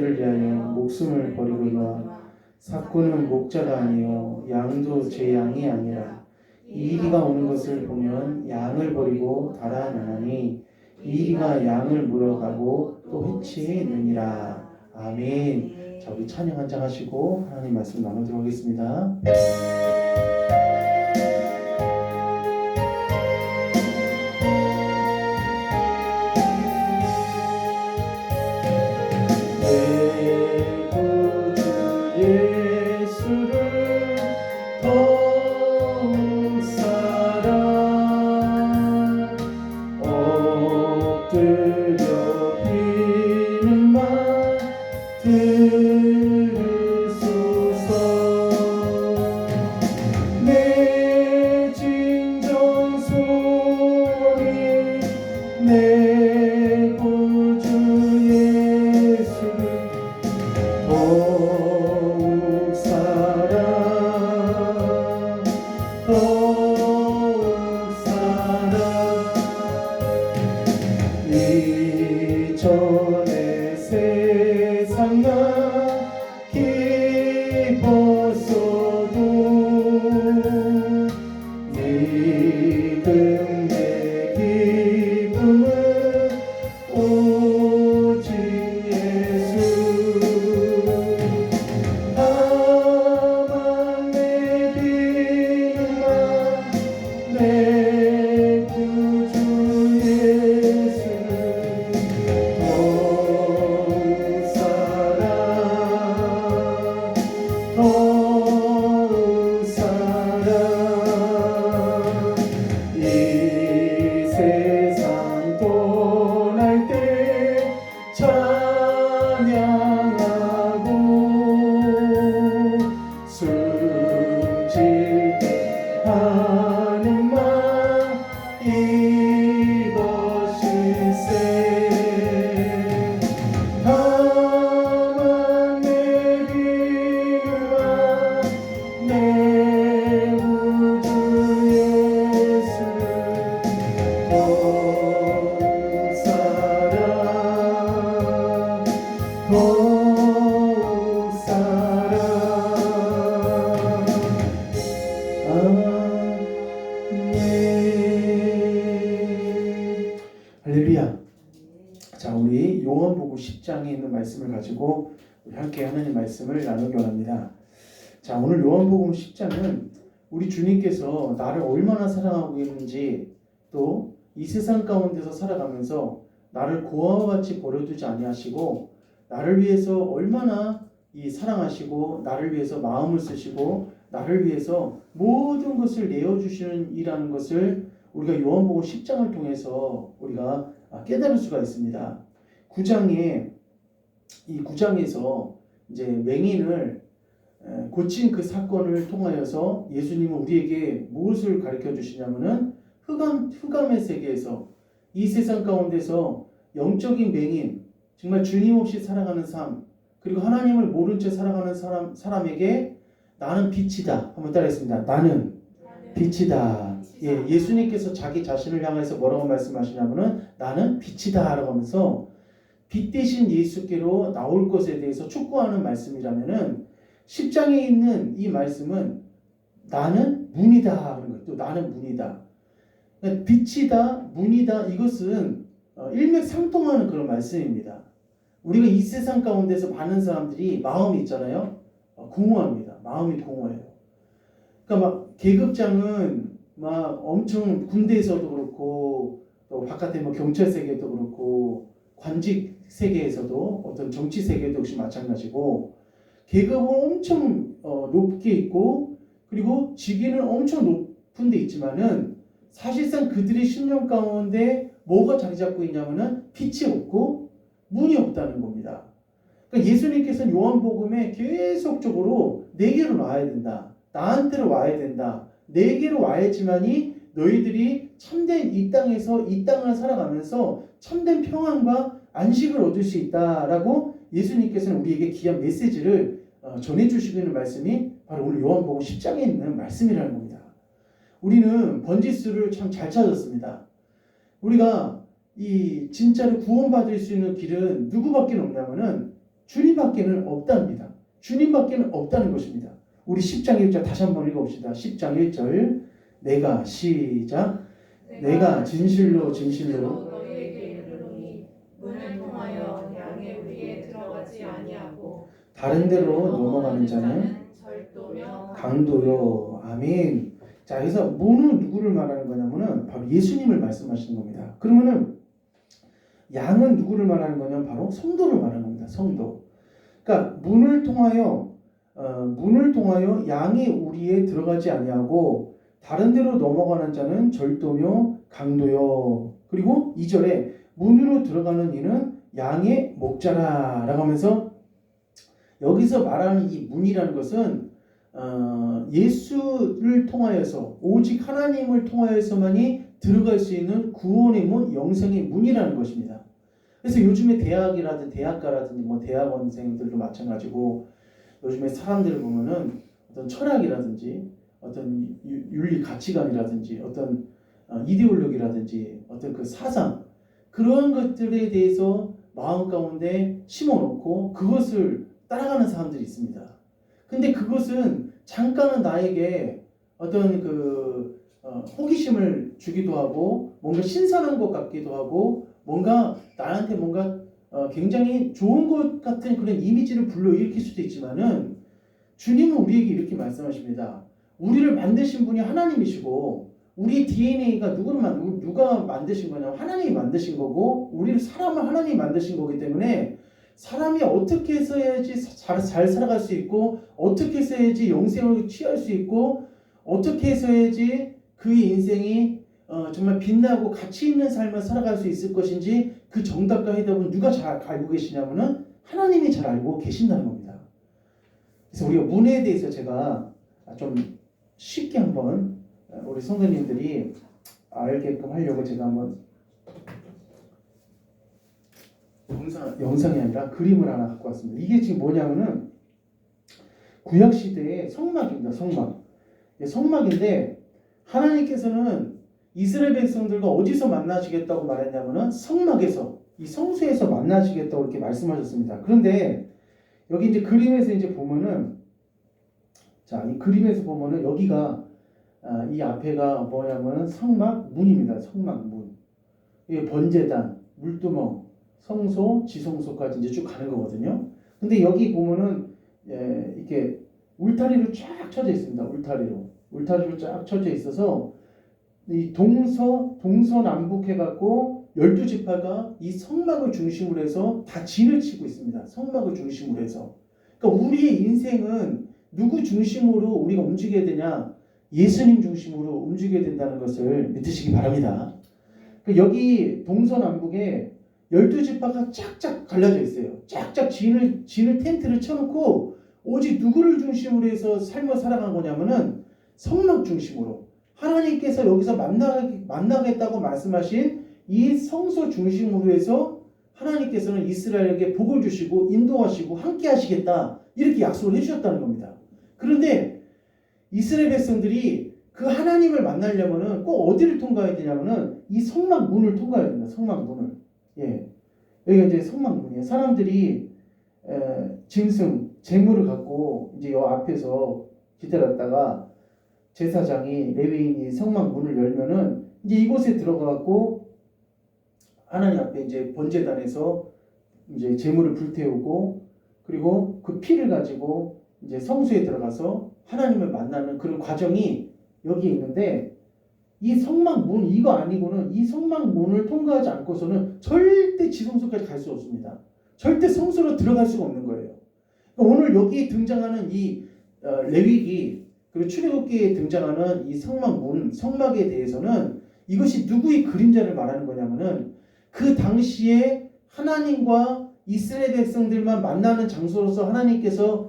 를 위하여 목숨을 버리거니와 삭구는 목자가 아니요 양도 제 양이 아니라 이리가 오는 것을 보면 양을 버리고 달아나나니 이리가 양을 물어가고 또 해치느니라. 아멘. 자, 우리 찬양 한장 하시고 하나님 말씀 나누도록 하겠습니다. 이전의 세상과 기뻤어도 지금 내 기쁨은 오직 예수. 다만 내 비유만 내 구주 예수를 더욱 사랑 이 세상 떠날 때 찬양하고 숨질 때 하는 말 이것일세. 다만 내 비유와 내 구주 예수를 더욱 사랑 더욱 사랑. 아멘. 할렐루야. 자, 우리 요한복음 10장에 있는 말씀을 가지고 우리 함께 하나님 말씀을 나누기 원합니다. 자, 오늘 요한복음 10장은 우리 주님께서 나를 얼마나 사랑하고 있는지, 또 이 세상 가운데서 살아가면서 나를 고아와 같이 버려두지 아니하시고 나를 위해서 얼마나 사랑하시고 나를 위해서 마음을 쓰시고 나를 위해서 모든 것을 내어주시는 이라는 것을 우리가 요한복음 10장을 통해서 우리가 깨달을 수가 있습니다. 9장에 이 9장에서 이제 맹인을 고친 그 사건을 통하여서 예수님은 우리에게 무엇을 가르쳐 주시냐면은 흑암의 세계에서 이 세상 가운데서 영적인 맹인, 정말 주님 없이 살아가는 삶, 그리고 하나님을 모른 채 살아가는 사람에게 나는 빛이다. 한번 따라했습니다. 나는 빛이다. 예, 예수님께서 자기 자신을 향해서 뭐라고 말씀하시냐면은 나는 빛이다 라고 하면서 빛 대신 예수께로 나올 것에 대해서 촉구하는 말씀이라면은 10장에 있는 이 말씀은 나는 문이다 그런 거예요. 또 나는 문이다. 그러니까 빛이다, 문이다, 이것은 일맥상통하는 그런 말씀입니다. 우리가 이 세상 가운데서 많은 사람들이 마음이 있잖아요. 공허합니다. 마음이 공허해요. 그러니까 막 계급장은 막 엄청 군대에서도 그렇고 또 바깥에 뭐 경찰 세계도 그렇고 관직 세계에서도 어떤 정치 세계도 역시 마찬가지고 계급은 엄청 높게 있고 그리고 직위는 엄청 높은 데 있지만은 사실상 그들의 심령 가운데 뭐가 자리 잡고 있냐면은 빛이 없고 문이 없다는 겁니다. 그러니까 예수님께서는 요한복음에 계속적으로 내게로 와야 된다. 나한테로 와야 된다. 내게로 와야지만이 너희들이 참된 이 땅에서 이 땅을 살아가면서 참된 평안과 안식을 얻을 수 있다라고 예수님께서는 우리에게 귀한 메시지를 전해주시고 있는 말씀이 바로 오늘 요한복음 10장에 있는 말씀이라는 겁니다. 우리는 번지수를 참 잘 찾았습니다. 우리가 이 진짜로 구원받을 수 있는 길은 누구밖에 없냐면은 주님밖에는 없답니다. 주님밖에는 없다는 것입니다. 우리 10장 1절 다시 한번 읽어봅시다. 10장 1절 내가 시작 내가 진실로 너희에게 이르노니 문을 통하여 양의 우리에 들어가지 아니하고 다른 데로 넘어가는 자는 절도며 강도요. 아멘. 자, 그래서 문은 누구를 말하는 거냐면은 바로 예수님을 말씀하시는 겁니다. 그러면은 양은 누구를 말하는 거냐면 바로 성도를 말하는 겁니다. 성도. 그러니까 문을 통하여 양이 우리에 들어가지 아니하고 다른 데로 넘어가는 자는 절도며 강도요. 그리고 2절에 문으로 들어가는 이는 양의 목자라라고 하면서 여기서 말하는 이 문이라는 것은 예수를 통하여서 오직 하나님을 통하여서만이 들어갈 수 있는 구원의 문, 영생의 문이라는 것입니다. 그래서 요즘에 대학가라든지 뭐 대학원생들도 마찬가지고 요즘에 사람들을 보면은 어떤 철학이라든지 어떤 윤리 가치관이라든지 어떤 이데올로기라든지 어떤 그 사상 그런 것들에 대해서 마음 가운데 심어놓고 그것을 따라가는 사람들이 있습니다. 근데 그것은 잠깐은 나에게 어떤 호기심을 주기도 하고 뭔가 신선한 것 같기도 하고 뭔가 나한테 뭔가 굉장히 좋은 것 같은 그런 이미지를 불러일으킬 수도 있지만은 주님은 우리에게 이렇게 말씀하십니다. 우리를 만드신 분이 하나님이시고 우리 DNA가 누가 만드신 거냐면 하나님이 만드신 거고 우리를 사람을 하나님이 만드신 거기 때문에 사람이 어떻게 해서야지 잘 살아갈 수 있고 어떻게 해서야지 영생을 취할 수 있고 어떻게 해서야지 그의 인생이 정말 빛나고 가치 있는 삶을 살아갈 수 있을 것인지 그 정답과 해답은 누가 잘 알고 계시냐면은 하나님이 잘 알고 계신다는 겁니다. 그래서 우리가 문에 대해서 제가 좀 쉽게 한번 우리 성도님들이 알게끔 하려고 제가 한번 영상이 아니라 그림을 하나 갖고 왔습니다. 이게 지금 뭐냐면은 구약 시대의 성막입니다. 성막인데 하나님께서는 이스라엘 백성들과 어디서 만나시겠다고 말했냐면은 성막에서 이 성소에서 만나시겠다고 이렇게 말씀하셨습니다. 그런데 여기 이제 그림에서 이제 보면은 이 그림에서 보면은 여기가 이 앞에가 뭐냐면은 성막 문입니다. 성막 문. 이게 번제단, 물두멍, 성소, 지성소까지 이제 쭉 가는 거거든요. 근데 여기 보면은 이렇게 울타리로 쫙 쳐져 있습니다. 울타리로 쫙 쳐져 있어서 이 동서남북 해갖고 12지파가 이 성막을 중심으로 해서 다 진을 치고 있습니다. 성막을 중심으로 해서. 그러니까 우리의 인생은 누구 중심으로 우리가 움직여야 되냐? 예수님 중심으로 움직여야 된다는 것을 믿으시기 바랍니다. 그러니까 여기 동서남북에 12지파가 쫙쫙 갈라져 있어요. 쫙쫙 진을 텐트를 쳐놓고 오직 누구를 중심으로 해서 삶을 살아간 거냐면은 성막 중심으로 하나님께서 여기서 만나겠다고 말씀하신 이 성소 중심으로 해서 하나님께서는 이스라엘에게 복을 주시고 인도하시고 함께 하시겠다 이렇게 약속을 해주셨다는 겁니다. 그런데 이스라엘 백성들이 그 하나님을 만나려면은 꼭 어디를 통과해야 되냐면은 이 성막 문을 통과해야 됩니다. 성막 문을. 여기가 이제 성막 문이에요. 사람들이 짐승, 재물을 갖고 이제 요 앞에서 기다렸다가 제사장이 레위인이 성막 문을 열면은 이제 이곳에 들어가고 하나님 앞에 이제 번제단에서 이제 제물을 불태우고 그리고 그 피를 가지고 이제 성소에 들어가서 하나님을 만나는 그런 과정이 여기 있는데 이 성막 문 이거 아니고는 이 성막 문을 통과하지 않고서는 절대 지성소까지 갈 수 없습니다. 절대 성소로 들어갈 수가 없는 거예요. 그러니까 오늘 여기 등장하는 이 레위기 그리고 출애굽기에 등장하는 이 성막에 대해서는 이것이 누구의 그림자를 말하는 거냐면은 그 당시에 하나님과 이스라엘 백성들만 만나는 장소로서 하나님께서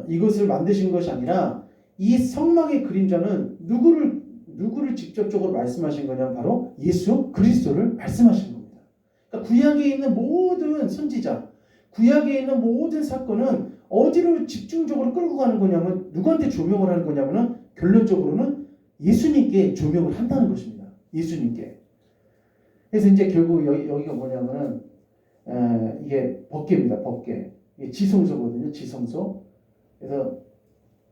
이것을 만드신 것이 아니라 이 성막의 그림자는 누구를 직접적으로 말씀하신 거냐면 바로 예수 그리스도를 말씀하신 겁니다. 그러니까 구약에 있는 모든 선지자, 구약에 있는 모든 사건은 어디로 집중적으로 끌고 가는 거냐면 누구한테 조명을 하는 거냐면은 결론적으로는 예수님께 조명을 한다는 것입니다. 예수님께. 그래서 이제 결국 여기가 뭐냐면은 이게 법궤입니다. 법궤. 이게 지성소거든요. 지성소. 그래서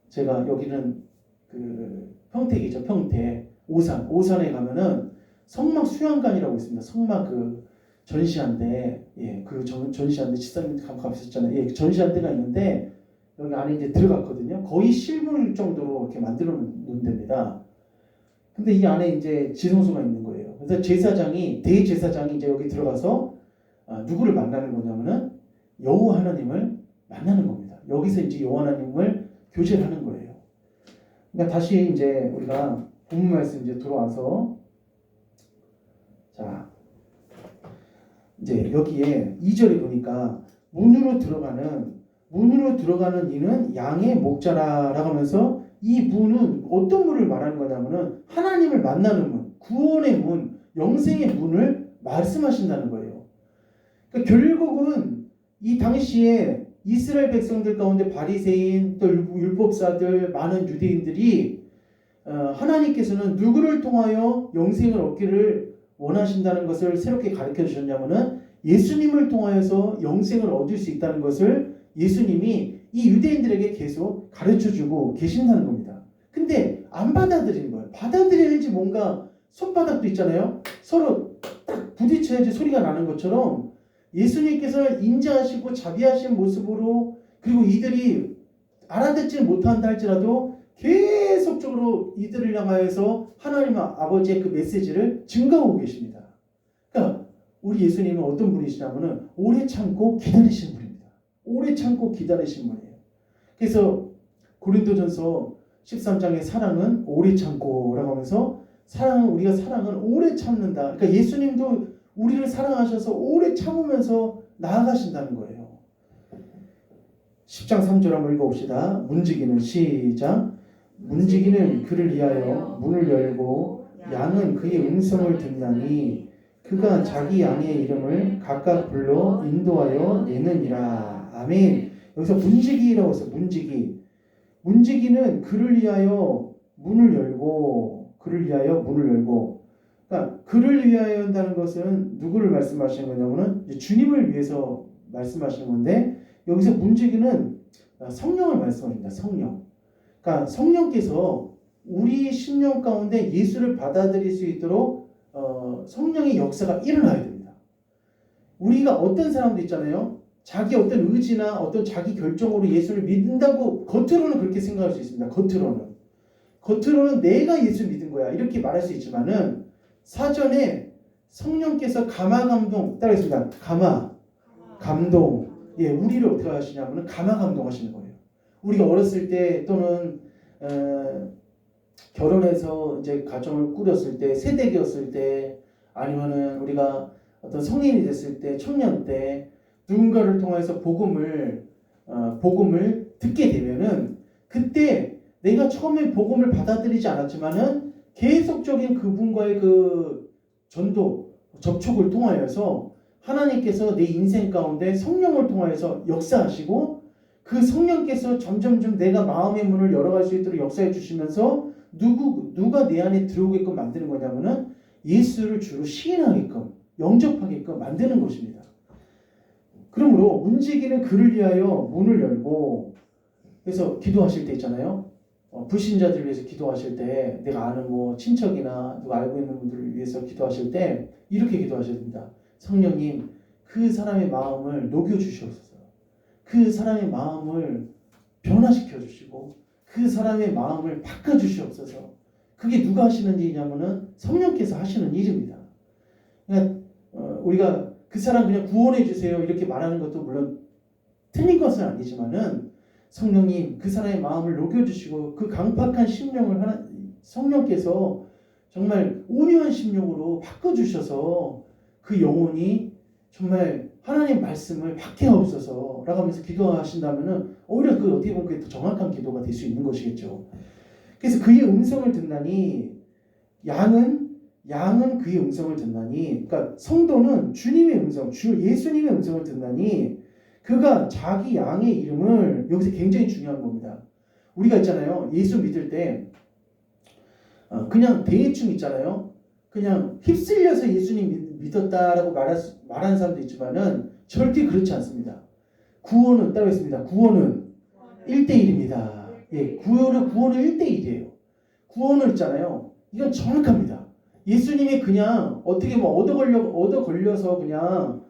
제가 여기는 그 평택이죠. 평택. 오산에 가면은 성막 수양관이라고 있습니다. 성막 그 전시한데, 예, 그 전시한데 지사님 가보셨잖아요. 예, 전시한데가 있는데 여기 안에 이제 들어갔거든요. 거의 실물 정도로 이렇게 만들어 놓은 데입니다. 근데 이 안에 이제 지성소가 있는 거예요. 그래서 대제사장이 이제 여기 들어가서 누구를 만나는 거냐면은 여호와 하나님을 만나는 겁니다. 여기서 이제 여호와 하나님을 교제를 하는 거예요. 그러니까 다시 이제 우리가 본문 말씀 이제 들어와서 자 이제 여기에 2절에 보니까 문으로 들어가는 이는 양의 목자라라고 하면서 이 문은 어떤 문을 말하는 거냐면은 하나님을 만나는 문, 구원의 문, 영생의 문을 말씀하신다는 거예요. 그러니까 결국은 이 당시에 이스라엘 백성들 가운데 바리새인 또 율법사들 많은 유대인들이 하나님께서는 누구를 통하여 영생을 얻기를 원하신다는 것을 새롭게 가르쳐 주셨냐면은 예수님을 통하여서 영생을 얻을 수 있다는 것을 예수님이 이 유대인들에게 계속 가르쳐 주고 계신다는 겁니다. 근데 안 받아들이는 거예요. 받아들여야지 뭔가 손바닥도 있잖아요. 서로 딱 부딪혀야지 소리가 나는 것처럼 예수님께서 인자하시고 자비하신 모습으로 그리고 이들이 알아듣지 못한다 할지라도 계속적으로 이들을 향하여서 하나님 아버지의 그 메시지를 증거하고 계십니다. 그러니까 우리 예수님은 어떤 분이시냐면은 오래 참고 기다리신 분입니다. 오래 참고 기다리신 분이에요. 그래서 고린도전서 13장의 사랑은 오래 참고라고 하면서 우리가 사랑은 오래 참는다. 그러니까 예수님도 우리를 사랑하셔서 오래 참으면서 나아가신다는 거예요. 10장 3절 한번 읽어봅시다. 문지기는 시작. 문지기는 그를 위하여 문을 열고 양은 그의 음성을 듣나니 그가 자기 양의 이름을 각각 불러 인도하여 내느니라. 아멘. 여기서 문지기라고 했어요. 문지기는 그를 위하여 문을 열고 그러니까 그를 위하여 한다는 것은 누구를 말씀하시는 거냐면은 주님을 위해서 말씀하시는 건데 여기서 문지기는 성령을 말씀합니다. 그러니까 성령께서 우리 심령 가운데 예수를 받아들일 수 있도록 성령의 역사가 일어나야 됩니다. 우리가 어떤 사람도 있잖아요. 자기 어떤 의지나 어떤 자기 결정으로 예수를 믿는다고 겉으로는 그렇게 생각할 수 있습니다. 겉으로는 내가 예수 믿은 거야 이렇게 말할 수 있지만은 사전에 성령께서 따라하겠습니다. 감동. 예, 우리를 어떻게 하시냐면은 감동하시는 거예요. 우리가 어렸을 때 또는 결혼해서 이제 가정을 꾸렸을 때, 세대기였을 때, 아니면은 우리가 어떤 성인이 됐을 때, 청년 때 누군가를 통해서 복음을 듣게 되면은 그때 내가 처음에 복음을 받아들이지 않았지만은 계속적인 그분과의 그 전도, 접촉을 통하여서 하나님께서 내 인생 가운데 성령을 통하여서 역사하시고 그 성령께서 점점점 내가 마음의 문을 열어갈 수 있도록 역사해 주시면서 누가 내 안에 들어오게끔 만드는 거냐면은 예수를 주로 시인하게끔 영접하게끔 만드는 것입니다. 그러므로 문지기는 그를 위하여 문을 열고 그래서 기도하실 때 있잖아요. 불신자들을 위해서 기도하실 때 내가 아는 뭐 친척이나 누가 알고 있는 분들을 위해서 기도하실 때 이렇게 기도하셔야 됩니다. 성령님 그 사람의 마음을 녹여주시옵소서. 그 사람의 마음을 변화시켜 주시고 그 사람의 마음을 바꿔주시옵소서. 그게 누가 하시는 일이냐면은 성령께서 하시는 일입니다. 그러니까 우리가 그 사람 그냥 구원해 주세요 이렇게 말하는 것도 물론 틀린 것은 아니지만은 성령님 그 사람의 마음을 녹여주시고 그 강팍한 심령을 성령께서 정말 온유한 심령으로 바꿔주셔서 그 영혼이 정말 하나님 말씀을 받게하옵소서 라고 하면서 기도하신다면은 오히려 그 어떻게 보면 그게 더 정확한 기도가 될 수 있는 것이겠죠. 그래서 그의 음성을 듣나니 양은 그의 음성을 듣나니 그러니까 성도는 주님의 음성, 예수님의 음성을 듣나니 그가 자기 양의 이름을 여기서 굉장히 중요한 겁니다. 우리가 있잖아요. 예수 믿을 때 그냥 대충 있잖아요. 그냥 휩쓸려서 예수님 믿었다라고 말하는 사람도 있지만은 절대 그렇지 않습니다. 구원은 따르겠습니다. 구원은 1대1입니다. 예, 구원은 1대1이에요. 구원을 있잖아요. 이건 정확합니다. 예수님이 그냥 어떻게 뭐 얻어 걸려서 그냥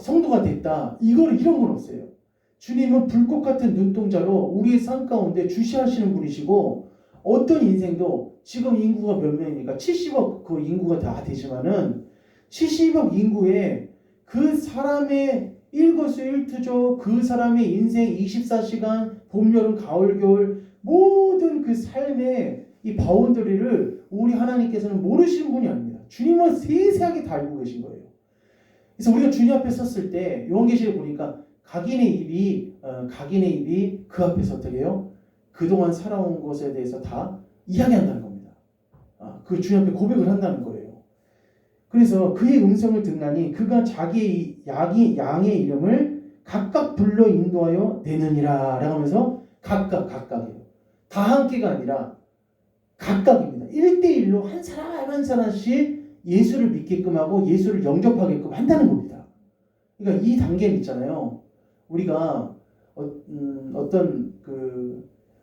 성도가 됐다. 이런 건 없어요. 주님은 불꽃 같은 눈동자로 우리의 삶 가운데 주시하시는 분이시고 어떤 인생도 지금 인구가 몇 명입니까? 70억 그 인구가 다 되지만은 70억 인구에 그 사람의 일거수일투족 그 사람의 인생 24시간 봄, 여름, 가을, 겨울 모든 그 삶의 이 바운더리를 우리 하나님께서는 모르시는 분이 아닙니다. 주님은 세세하게 다 알고 계신 거예요. 그래서 우리가 주님 앞에 섰을 때 요한계시를 보니까 각인의 입이 그 앞에서 어떻게 해요? 그동안 살아온 것에 대해서 다 이야기한다는 겁니다. 그 주님 앞에 고백을 한다는 거예요. 그래서 그의 음성을 듣나니 그가 자기의 양의 이름을 각각 불러 인도하여 내느니라 라고 하면서 각각이에요. 다 함께가 아니라 각각입니다. 1대1로 한 사람 한 사람씩 예수를 믿게끔 하고 예수를 영접하게끔 한다는 겁니다. 그러니까 이 단계는 있잖아요. 우리가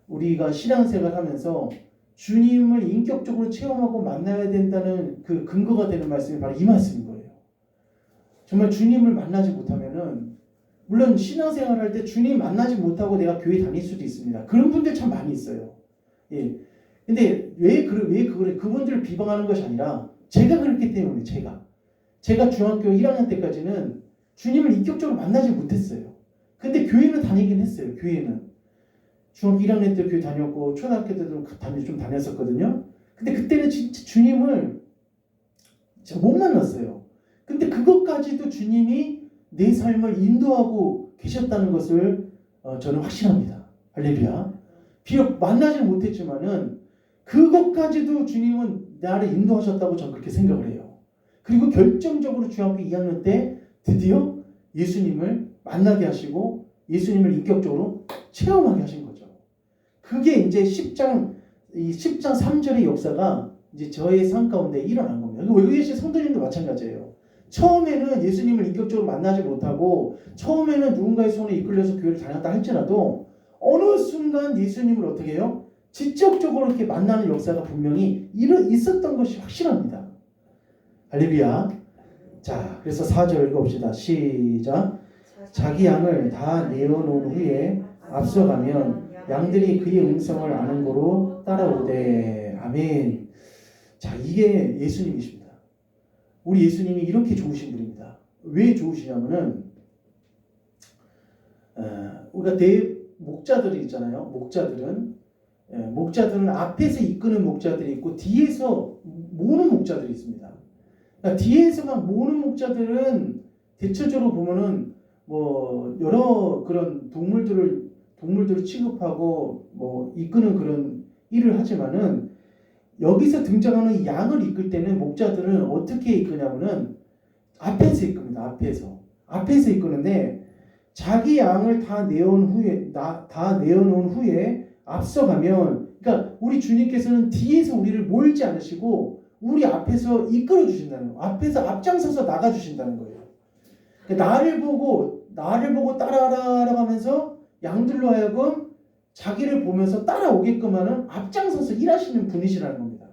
우리가 신앙생활 하면서 주님을 인격적으로 체험하고 만나야 된다는 그 근거가 되는 말씀이 바로 이 말씀인 거예요. 정말 주님을 만나지 못하면은 물론 신앙생활 할 때 주님 만나지 못하고 내가 교회 다닐 수도 있습니다. 그런 분들 참 많이 있어요. 예. 근데 왜 그분들을 비방하는 것이 아니라 제가 그랬기 때문에 제가 중학교 1학년 때까지는 주님을 인격적으로 만나지 못했어요. 근데 교회는 다니긴 했어요. 교회는 중학교 1학년 때 교회 다녔고 초등학교 때도 좀 다녔었거든요. 근데 그때는 진짜 주님을 제가 못 만났어요. 근데 그것까지도 주님이 내 삶을 인도하고 계셨다는 것을 저는 확신합니다. 할렐루야. 비록 만나지 못했지만은 그것까지도 주님은 나를 인도하셨다고 저는 그렇게 생각을 해요. 그리고 결정적으로 중학교 2학년 때 드디어 예수님을 만나게 하시고 예수님을 인격적으로 체험하게 하신 거죠. 그게 이제 10장 3절의 역사가 이제 저의 삶 가운데 일어난 겁니다. 여기 계신 성도님도 마찬가지예요. 처음에는 예수님을 인격적으로 만나지 못하고 처음에는 누군가의 손에 이끌려서 교회를 다녔다 할지라도 어느 순간 예수님을 어떻게 해요? 직접적으로 이렇게 만나는 역사가 분명히 있었던 것이 확실합니다. 할렐루야. 자, 그래서 4절 읽어봅시다. 시작. 자기 양을 다 내어놓은 후에 앞서가면 양들이 그의 음성을 아는 고로 따라오되. 아멘. 자, 이게 예수님이십니다. 우리 예수님이 이렇게 좋으신 분입니다. 왜 좋으시냐면은 우리가 목자들이 있잖아요. 목자들은 앞에서 이끄는 목자들이 있고 뒤에서 모는 목자들이 있습니다. 그러니까 뒤에서만 모는 목자들은 대체적으로 보면은 뭐 여러 그런 동물들을 취급하고 뭐 이끄는 그런 일을 하지만은 여기서 등장하는 양을 이끌 때는 목자들은 어떻게 이끄냐면은 앞에서 이끕니다. 앞에서 이끄는데 자기 양을 다 내어놓은 후에 앞서가면, 그러니까 우리 주님께서는 뒤에서 우리를 몰지 않으시고 우리 앞에서 이끌어 주신다는 거예요. 앞에서 앞장서서 나가 주신다는 거예요. 그러니까 나를 보고 따라라라고 하면서 양들로 하여금 자기를 보면서 따라오게끔 하는 앞장서서 일하시는 분이시라는 겁니다.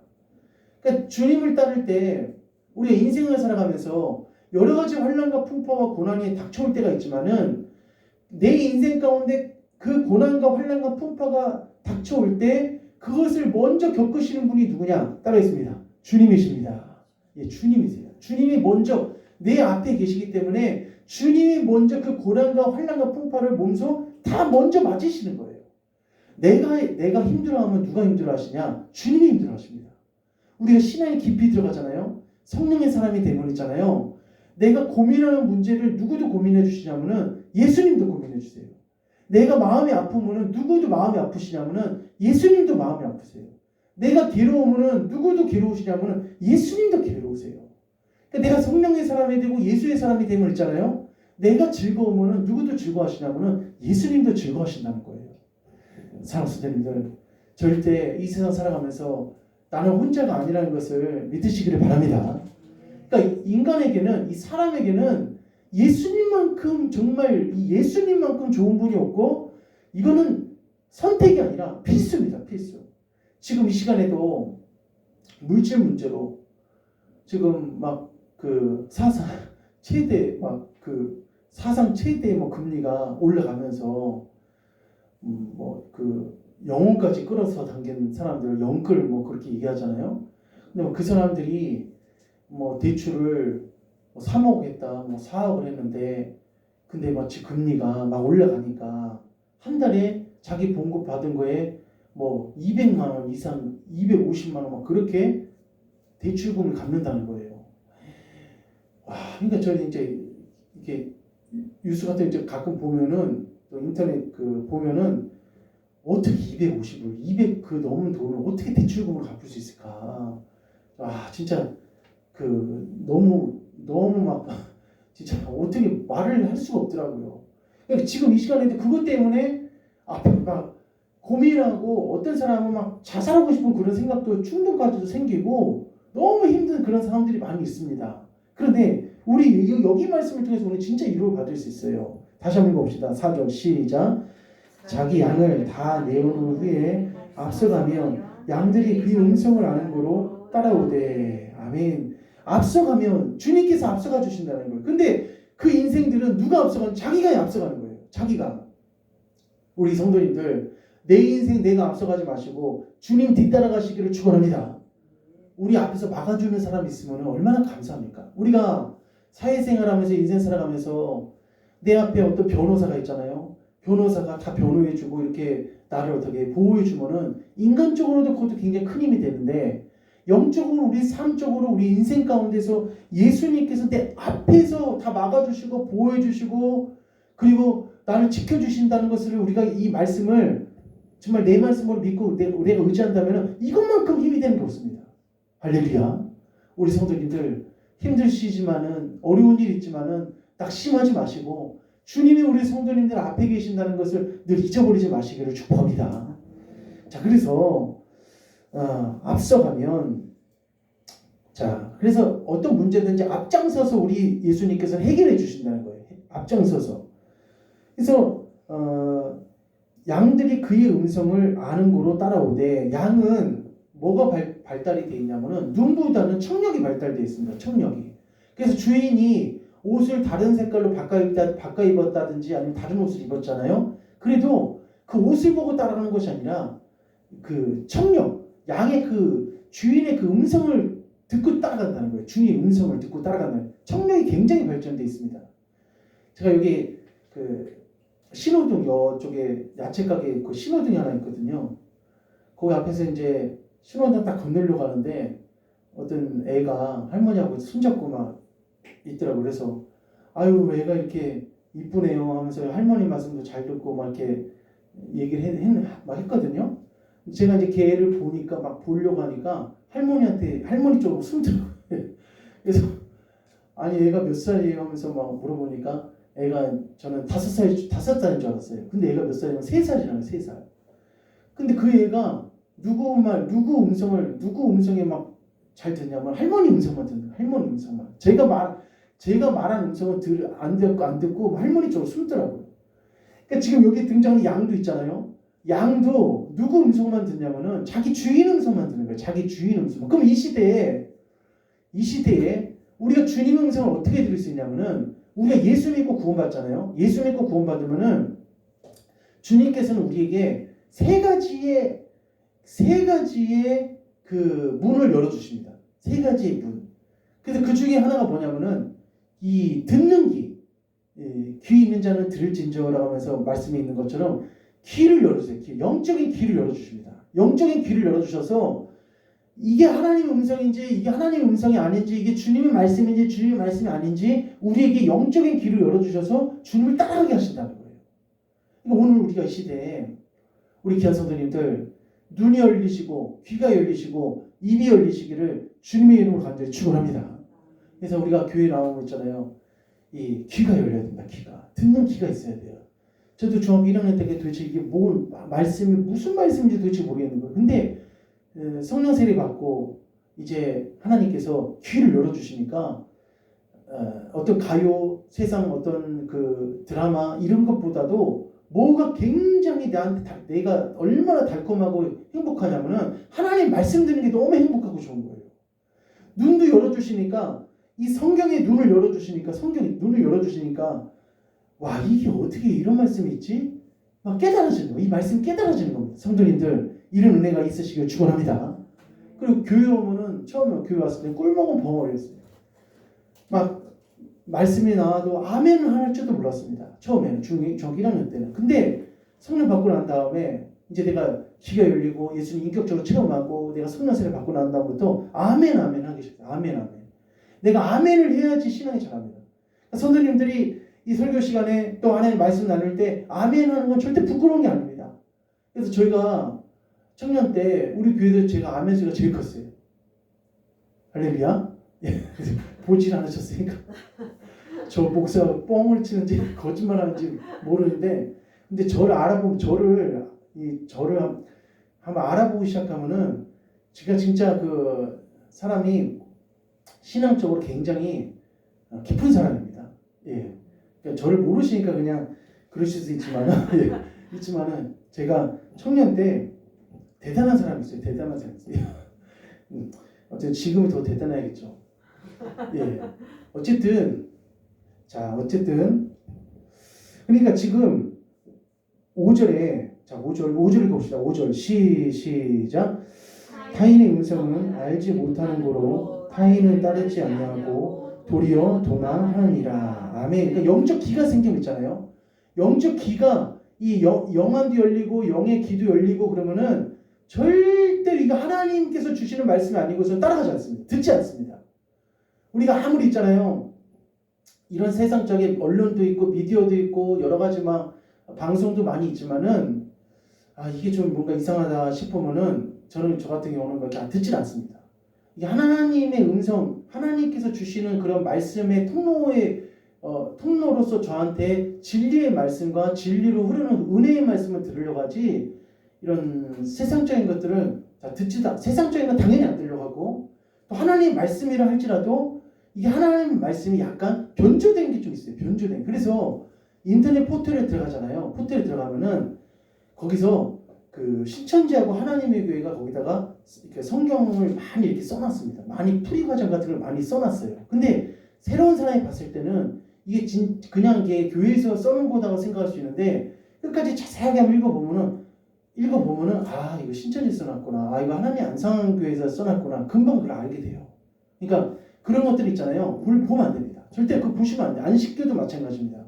그러니까 주님을 따를 때 우리가 인생을 살아가면서 여러 가지 환난과 풍파와 고난이 닥쳐올 때가 있지만은 내 인생 가운데 그 고난과 환난과 풍파가 닥쳐올 때 그것을 먼저 겪으시는 분이 누구냐? 따라했습니다. 주님이십니다. 예, 주님이세요. 주님이 먼저 내 앞에 계시기 때문에 주님이 먼저 그 고난과 환난과 풍파를 몸소 다 먼저 맞으시는 거예요. 내가 힘들어하면 누가 힘들어하시냐? 주님이 힘들어하십니다. 우리가 신앙에 깊이 들어가잖아요. 성령의 사람이 되면 있잖아요. 내가 고민하는 문제를 누구도 고민해 주시냐면은 예수님도 고민해 주세요. 내가 마음이 아프면은 누구도 마음이 아프시냐면은 예수님도 마음이 아프세요. 내가 괴로우면은 누구도 괴로우시냐면은 예수님도 괴로우세요. 그러니까 내가 성령의 사람이 되고 예수의 사람이 되면 있잖아요. 내가 즐거우면은 누구도 즐거워하시냐면은 예수님도 즐거워하신다는 거예요. 사랑하는 선생님들, 절대 이 세상 살아가면서 나는 혼자가 아니라는 것을 믿으시기를 바랍니다. 그러니까 인간에게는, 이 사람에게는 예수님만큼 정말 이 예수님만큼 좋은 분이 없고 이거는 선택이 아니라 필수입니다. 필수. 지금 이 시간에도 물질 문제로 지금 막 그 사상 최대 막 그 사상 최대 뭐 금리가 올라가면서 뭐 그 영혼까지 끌어서 당긴 사람들 영끌 뭐 그렇게 얘기하잖아요. 근데 뭐 그 사람들이 뭐 대출을 뭐 3억 했다, 뭐 4억을 했는데 근데 마치 금리가 막 올라가니까 한 달에 자기 봉급 받은 거에 뭐 200만 원 이상, 250만 원 막 그렇게 대출금을 갚는다는 거예요. 와, 그러니까 저는 이제 이게 뉴스 같은 거 이제 가끔 보면은 또 인터넷 그 보면은 어떻게 250을 200 그 넘은 돈을 어떻게 대출금을 갚을 수 있을까? 아 진짜 그 너무 막 진짜 어떻게 말을 할 수가 없더라고요. 그러니까 지금 이 시간인데 그것 때문에 막 고민하고 어떤 사람은 막 자살하고 싶은 그런 생각도 충동까지도 생기고 너무 힘든 그런 사람들이 많이 있습니다. 그런데 우리 여기 말씀을 통해서 오늘 진짜 위로를 받을 수 있어요. 다시 한번 읽어봅시다. 4절 시작. 자기 양을 다 내어놓은 후에 앞서가면 양들이 그의 음성을 아는 거로 따라오되. 아멘. 앞서가면 주님께서 앞서가 주신다는 거예요. 근데 그 인생들은 누가 앞서가는? 자기가 앞서가는 거예요. 자기가. 우리 성도님들 내 인생 내가 앞서가지 마시고 주님 뒤따라가시기를 축원합니다. 우리 앞에서 막아주는 사람이 있으면 얼마나 감사합니까? 우리가 사회생활하면서 인생 살아가면서 내 앞에 어떤 변호사가 있잖아요. 변호사가 다 변호해주고 이렇게 나를 어떻게 보호해주면은 인간적으로도 그것도 굉장히 큰 힘이 되는데 영적으로 우리 삶적으로 우리 인생 가운데서 예수님께서 내 앞에서 다 막아주시고 보호해주시고 그리고 나를 지켜주신다는 것을 우리가 이 말씀을 정말 내 말씀으로 믿고 내가 의지한다면 이것만큼 힘이 되는 게 없습니다. 할렐루야. 우리 성도님들 힘드시지만은 어려운 일 있지만은 낙심하지 마시고 주님이 우리 성도님들 앞에 계신다는 것을 늘 잊어버리지 마시기를 축복합니다. 자, 그래서 앞서가면 자, 그래서 어떤 문제든지 앞장서서 우리 예수님께서는 해결해 주신다는 거예요. 앞장서서. 그래서 양들이 그의 음성을 아는 거로 따라오되 양은 뭐가 발달이 되어 있냐면은 눈보다는 청력이 발달되어 있습니다. 청력이. 그래서 주인이 옷을 다른 색깔로 바꿔 입었다든지 아니면 다른 옷을 입었잖아요. 그래도 그 옷을 보고 따라가는 것이 아니라 그 청력, 양의 그 주인의 그 음성을 듣고 따라간다는 거예요. 주인의 음성을 듣고 따라간다는 거예요. 청력이 굉장히 발전되어 있습니다. 제가 여기 그 신호등 이쪽에 야채 가게 그 신호등이 하나 있거든요. 거기 앞에서 이제 신호등 딱 건너려고 하는데 어떤 애가 할머니하고 손잡고 막 있더라고. 그래서 아유 애가 이렇게 이쁘네요 하면서 할머니 말씀도 잘 듣고 막 이렇게 얘기를 막 했거든요. 제가 이제 걔를 보니까 막 보려고 하니까 할머니 쪽으로 숨더라고요. 그래서 아니 애가 몇 살이에요 하면서 막 물어보니까 애가 저는 5살인 줄 알았어요. 근데 애가 몇 살이면 3살이라는 3살. 근데 그 애가 누구 음성에 막 잘 듣냐면 할머니 음성만 듣는 거예요. 할머니 음성만. 제가 말한 음성은 안 듣고 할머니 쪽으로 숨더라고요. 그러니까 지금 여기 등장하는 양도 있잖아요. 양도 누구 음성만 듣냐면은 자기 주인 음성만 듣는 거예요. 자기 주인 음성. 그럼 이 시대에 우리가 주님 음성을 어떻게 들을 수 있냐면은 우리가 예수 믿고 구원받잖아요. 예수 믿고 구원받으면은 주님께서는 우리에게 세 가지의 그 문을 열어주십니다. 3가지의 문. 그래서 그 중에 하나가 뭐냐면은 이 듣는 귀 있는 자는 들을진저라고 하면서 말씀이 있는 것처럼 귀를 열어주세요. 영적인 귀를 열어주십니다. 영적인 귀를 열어주셔서 이게 하나님의 음성인지 이게 하나님의 음성이 아닌지 이게 주님의 말씀인지 주님의 말씀이 아닌지 우리에게 영적인 귀를 열어주셔서 주님을 따라가게 하신다는 거예요. 그러니까 오늘 우리가 이 시대에 우리 귀한 성도님들 눈이 열리시고 귀가 열리시고 입이 열리시기를 주님의 이름으로 간절히 축원합니다. 그래서 우리가 교회 나오고 있잖아요. 이 귀가 열려야 된다. 귀가 듣는 귀가 있어야 돼요. 저도 중학교 1학년 때 도대체 이게 무슨 말씀인지 도대체 모르겠는 거예요. 근데 성령 세례 받고 이제 하나님께서 귀를 열어주시니까 어떤 가요, 세상 어떤 그 드라마 이런 것보다도 뭐가 굉장히 내가 얼마나 달콤하고 행복하냐면은 하나님 말씀 듣는 게 너무 행복하고 좋은 거예요. 눈도 열어주시니까 이 성경의 눈을 열어주시니까 성경의 눈을 열어주시니까 와 이게 어떻게 이런 말씀이 있지? 막 깨달아지는 거예요. 이 말씀이 깨달아지는 겁니다. 성도님들 이런 은혜가 있으시길 축원합니다. 그리고 교회 오면은 처음에 교회 왔을 때 꿀먹은 벙어리였어요. 막 말씀이 나와도 아멘을 할 줄도 몰랐습니다. 처음에는 중 1학년 때는. 근데 성령 받고 난 다음에 이제 내가 귀가 열리고 예수님 인격적으로 체험하고 내가 성령세를 받고 난 다음부터 아멘 아멘 하기 시작해요. 아멘 아멘. 내가 아멘을 해야지 신앙이 잘합니다. 성도님들이 이 설교 시간에 또 하나님 말씀 나눌 때 아멘 하는 건 절대 부끄러운 게 아닙니다. 그래서 저희가 청년 때 우리 교회에서 제가 아멘 소리가 제일 컸어요. 할렐루야. 예, 보질 않으셨으니까 저 목사 뻥을 치는지 거짓말하는지 모르는데 근데 저를 알아보면 저를 한번 알아보기 시작하면은 제가 진짜 그 사람이 신앙적으로 굉장히 깊은 사람입니다. 예, 그러니까 저를 모르시니까 그냥 그러실 수 있지만은 예, 있지만은 제가 청년 때 대단한 사람이 있어요. 대단한 사람이 있어요. 어쨌든 지금은 더 대단해야겠죠. 예, 어쨌든 그러니까 지금 5절에 자 5절 읽읍시다. 5절 시작. 타인의 음성은 알지 못하는 거로 타인은 따르지 아니하고 도리어 도망하느니라. 아멘. 그러니까 영적 귀가 생기면 있잖아요. 영적 귀가 이 영안도 열리고 영의 귀도 열리고 그러면은 절대 이거 하나님께서 주시는 말씀이 아니고서 따라가지 않습니다. 듣지 않습니다. 우리가 아무리 있잖아요. 이런 세상적인 언론도 있고 미디어도 있고 여러 가지 막 방송도 많이 있지만은 이게 좀 뭔가 이상하다 싶으면은 저는 저 같은 경우는 그렇게 듣질 않습니다. 이게 하나님의 음성, 하나님께서 주시는 그런 말씀의 통로로서 저한테 진리의 말씀과 진리로 흐르는 은혜의 말씀을 들으려고 하지 이런 세상적인 것들은 세상적인 건 당연히 안 들으려고 하고 또 하나님의 말씀이라 할지라도 이게 하나님 말씀이 약간 변조된 게 좀 있어요. 변조된. 그래서 인터넷 포털에 들어가잖아요. 포털에 들어가면은 거기서 그 신천지하고 하나님의 교회가 거기다가 이렇게 성경을 많이 이렇게 써놨습니다. 많이 풀이과정 같은 걸 많이 써놨어요. 근데 새로운 사람이 봤을 때는 이게 그냥 이게 교회에서 써놓은 거다고 생각할 수 있는데 끝까지 자세하게 한번 읽어보면은 이거 신천지에서 써놨구나. 이거 하나님 안상교회에서 써놨구나. 금방 그걸 알게 돼요. 그러니까 그런 것들 있잖아요. 그걸 보면 안 됩니다. 절대 그거 보시면 안 돼요. 안식교도 마찬가지입니다.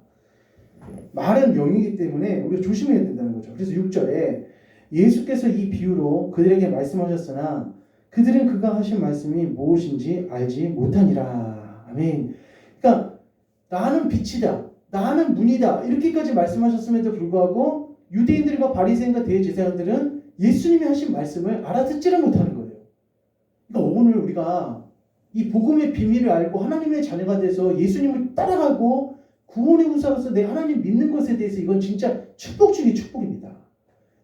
말은 영이기 때문에 우리가 조심해야 된다는 거죠. 그래서 6절에 예수께서 이 비유로 그들에게 말씀하셨으나 그들은 그가 하신 말씀이 무엇인지 알지 못하니라. 아멘. 그러니까 나는 빛이다. 나는 문이다. 이렇게까지 말씀하셨음에도 불구하고 유대인들과 바리새인과 대제사장들은 예수님이 하신 말씀을 알아듣지를 못하는 거예요. 그러니까 오늘 우리가 이 복음의 비밀을 알고 하나님의 자녀가 돼서 예수님을 따라가고 구원의 후사로서 내가 하나님 믿는 것에 대해서 이건 진짜 축복 중에 축복입니다.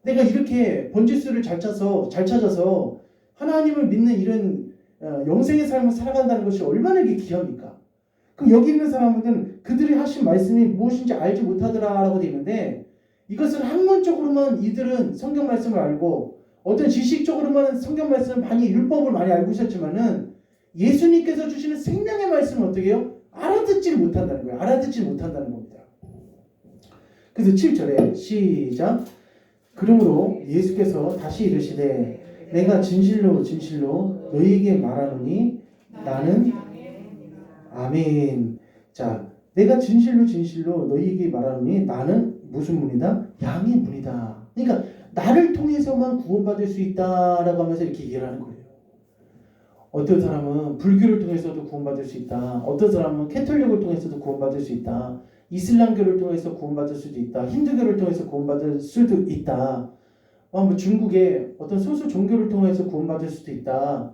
내가 이렇게 번지수를 잘 찾아서 하나님을 믿는 이런 영생의 삶을 살아간다는 것이 얼마나 이게 귀합니까? 그럼 여기 있는 사람들은 그들이 하신 말씀이 무엇인지 알지 못하더라라고 되어 있는데 이것을 학문적으로만 이들은 성경 말씀을 알고 어떤 지식적으로만 성경 말씀을 많이 율법을 많이 알고 있었지만은 예수님께서 주시는 생명의 말씀은 어떻게 해요? 알아듣지를 못한다는 거예요. 알아듣지 못한다는 겁니다. 그래서 7절에 시작. 그러므로 예수께서 다시 이르시되 내가 진실로 진실로 너희에게 말하노니 나는 아멘. 자, 내가 진실로 진실로 너희에게 말하노니 나는 무슨 문이다? 양의 문이다. 그러니까 나를 통해서만 구원받을 수 있다라고 하면서 이렇게 얘기를 하는 거예요. 어떤 사람은 불교를 통해서도 구원받을 수 있다. 어떤 사람은 캐톨릭을 통해서도 구원받을 수 있다. 이슬람교를 통해서 구원받을 수도 있다. 힌두교를 통해서 구원받을 수도 있다. 뭐 중국의 어떤 소수 종교를 통해서 구원받을 수도 있다.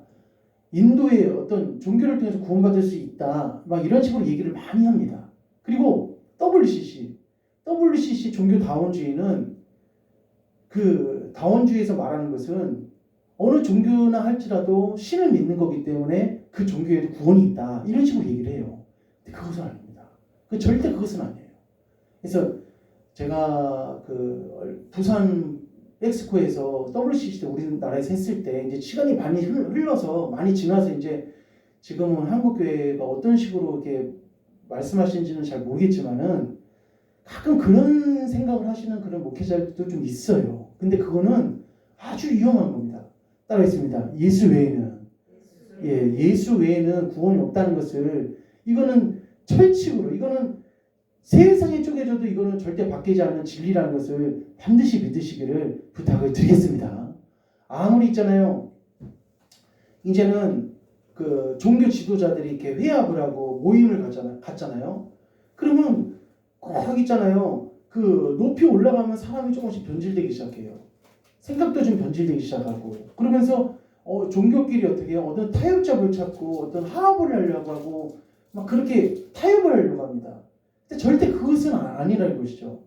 인도의 어떤 종교를 통해서 구원받을 수 있다. 막 이런 식으로 얘기를 많이 합니다. 그리고 WCC 종교 다원주의는 그 다원주의에서 말하는 것은 어느 종교나 할지라도 신을 믿는 거기 때문에 그 종교에도 구원이 있다. 이런 식으로 얘기를 해요. 근데 그것은 아닙니다. 절대 그것은 아니에요. 그래서 제가 그 부산 엑스코에서 WCC 때 우리나라에서 했을 때 이제 시간이 많이 흘러서 많이 지나서 이제 지금은 한국교회가 어떤 식으로 이렇게 말씀하시는지는 잘 모르겠지만은 가끔 그런 생각을 하시는 그런 목회자들도 좀 있어요. 근데 그거는 아주 위험한 겁니다. 따라했습니다. 예수 외에는 구원이 없다는 것을, 이거는 철칙으로, 이거는 세상에 쪼개져도 이거는 절대 바뀌지 않는 진리라는 것을 반드시 믿으시기를 부탁을 드리겠습니다. 아무리 있잖아요. 이제는 그 종교 지도자들이 이렇게 회합을 하고 모임을 갔잖아요. 그러면 꼭 있잖아요. 그 높이 올라가면 사람이 조금씩 변질되기 시작해요. 생각도 좀 변질되기 시작하고, 그러면서 종교끼리 어떻게 해요? 어떤 타협점을 찾고 어떤 화합을 하려고 하고 막 그렇게 타협을 하려고 합니다. 근데 절대 그것은 아니라는 것이죠.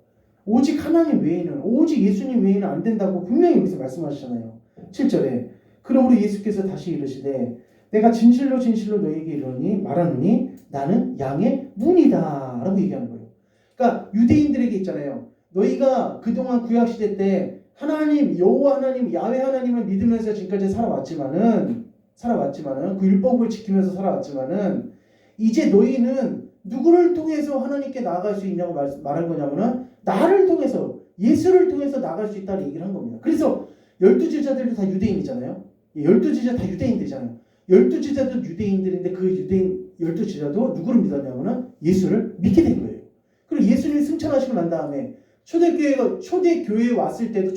오직 하나님 외에는, 오직 예수님 외에는 안 된다고 분명히 여기서 말씀하시잖아요. 7절에 그러므로 예수께서 다시 이르시되 내가 진실로 진실로 너희에게 이르노니 말하노니 나는 양의 문이다 라고 얘기하는 거예요. 그러니까 유대인들에게 있잖아요. 너희가 그동안 구약시대 때 하나님, 여호와 하나님, 야훼 하나님을 믿으면서 지금까지 살아왔지만은 그 율법을 지키면서 살아왔지만은 이제 너희는 누구를 통해서 하나님께 나아갈 수 있냐고 말한 거냐면은 나를 통해서, 예수를 통해서 나아갈 수 있다는 얘기를 한 겁니다. 그래서 12제자들도 다 유대인이잖아요. 12제자 다 유대인들이잖아요. 12제자도 유대인들인데 그 유대인 12제자도 누구를 믿었냐면은 예수를 믿게 된 거예요. 그리고 예수님이 승천하시고 난 다음에 초대교회에 왔을 때도,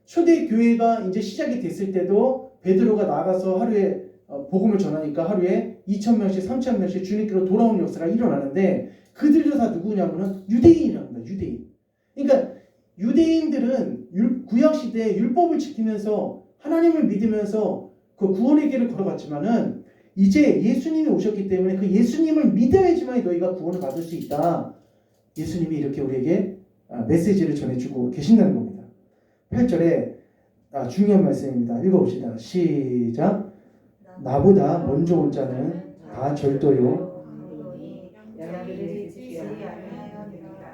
초대교회가 이제 시작이 됐을 때도 베드로가 나가서 하루에 복음을 전하니까 하루에 2,000명씩 3,000명씩 주님께로 돌아오는 역사가 일어나는데 그들도 다 누구냐면은 유대인이랍니다. 유대인. 그러니까 유대인들은 구약시대에 율법을 지키면서 하나님을 믿으면서 그 구원의 길을 걸어갔지만은 이제 예수님이 오셨기 때문에 그 예수님을 믿어야지만 너희가 구원을 받을 수 있다. 예수님이 이렇게 우리에게 메시지를 전해주고 계신다는 겁니다. 8절에 중요한 말씀입니다. 읽어봅시다. 시작. 나보다 먼저 온 자는 다 절도요.